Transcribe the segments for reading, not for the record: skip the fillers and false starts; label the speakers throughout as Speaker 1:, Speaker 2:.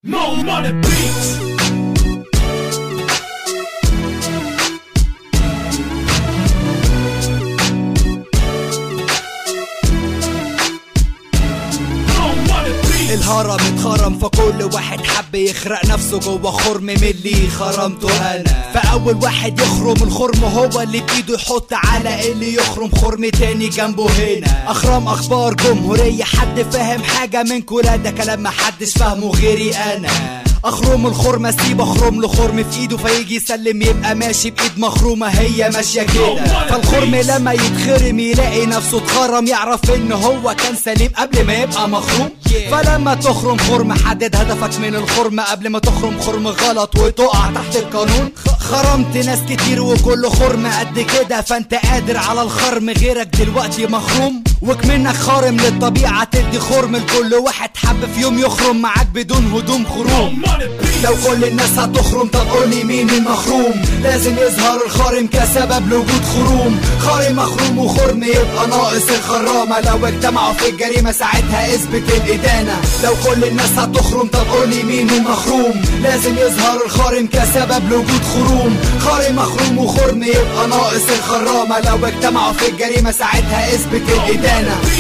Speaker 1: Mo Money Beats.
Speaker 2: الهرم اتخرم فكل واحد حب يخرق نفسه جوه خرم من اللي خرمته انا. فاول واحد يخرم الخرم هو اللي بايده يحط على اللي يخرم خرم تاني جنبه هنا. اخرام اخبار جمهورية، حد فاهم حاجة منكو؟ لا ده كلام محدش فاهمه غيري انا. اخرم الخرم اسيب اخرم له خرم في ايده فيجي يسلم يبقى ماشي بايد مخرومه، هي ماشيه كده. فالخرم لما يتخرم يلاقي نفسه اتخرم، يعرف ان هو كان سليم قبل ما يبقى مخروم. فلما تخرم خرم حدد هدفك من الخرم قبل ما تخرم خرم غلط وتقع تحت القانون. خرمت ناس كتير وكل خرم قد كده، فانت قادر على الخرم غيرك دلوقتي مخروم. وكمنك خارم للطبيعة تدي خرم لكل واحد حب في يوم يخرم معاك بدون هدوم خروم. لو كل الناس هتخرم طب قولي مين المخروم؟ لازم يظهر الخارم كسبب لوجود خروم. خارم مخروم وخرم يبقى ناقص الخرامة، لو اجتمعوا في الجريمة ساعتها اثبت الإدانة. لو كل الناس هتخرم طب قولي مين المخروم؟ لازم يظهر الخارم كسبب لوجود خروم. خارم مخروم وخرم يبقى ناقص الخرامة، لو اجتمعوا في الجريمة ساعتها اثبت الإدانة.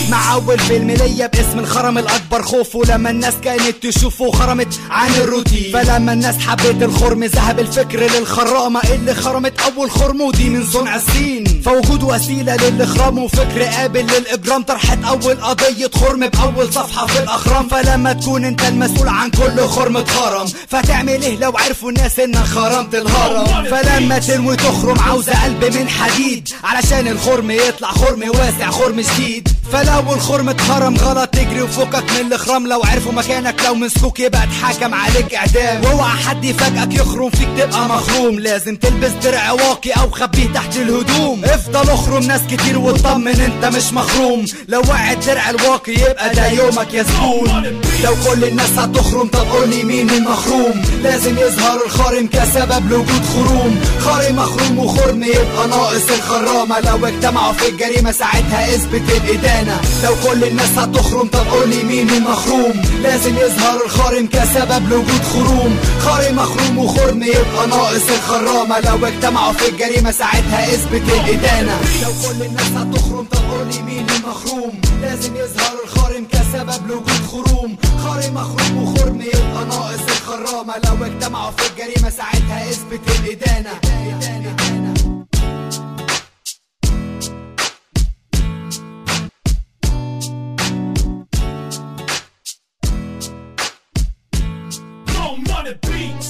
Speaker 2: مع أول فيلم ليا باسم الخرم الأكبر خوفه، لما الناس كانت تشوفه خرمت عن الروتين. فلما الناس حبت الخرم ذهب الفكر للخرامة اللي خرمت أول خرم، ودي من صنع الصين. فوجود وسيلة للإخرام وفكر قابل للإجرام، طرحت أول قضية خرم بأول صفحة في الأخرام. فلما تكون أنت المسؤول عن كل خرم اتخرم، فتعمل إيه لو عرفوا الناس إنك خرمت الهرم؟ فلما تنوي تخرم عاوزة قلب من حديد، علشان الخرم يطلع خرم واسع خرم جديد. فلو الخرم اتخرم غلط تجري وفكك من الإخرام، لو عرفوا مكانك لو مسكوك يبقى اتحكم عليك إعدام. واوعى حد يفاجئك يخرم فيك تبقى مخروم، لازم تلبس درع واقي أو خبيه تحت الهدوم. افضل اخرم ناس كتير واطمن انت مش مخروم، لو وقعت درع الواقي يبقى ده يومك يا زبون. لو كل الناس هتخرم طب قولي مين المخروم؟ لازم يظهر الخارم كسبب لوجود خروم. خارم مخروم وخرم يبقى ناقص الخرامة، لو اجتمعوا في الجريمة ساعتها اثبت الإدانة. لو كل الناس هتخرم طب قولي مين المخروم؟ لازم يظهر الخارم كسبب لوجود خروم. خارم مخروم وخرم يبقى ناقص الخرامة، لو اجتمعوا في الجريمة ساعتها اثبت الإدانة. لو كل الناس هتخرم طب قولي مين المخروم؟ لازم يظهر الخارم كسبب لوجود خروم. خارم مخروم وخرم يبقى ناقص الخرامة، لو اجتمعوا في الجريمة ساعتها اثبت الإدانة.
Speaker 1: Mo Money Beats.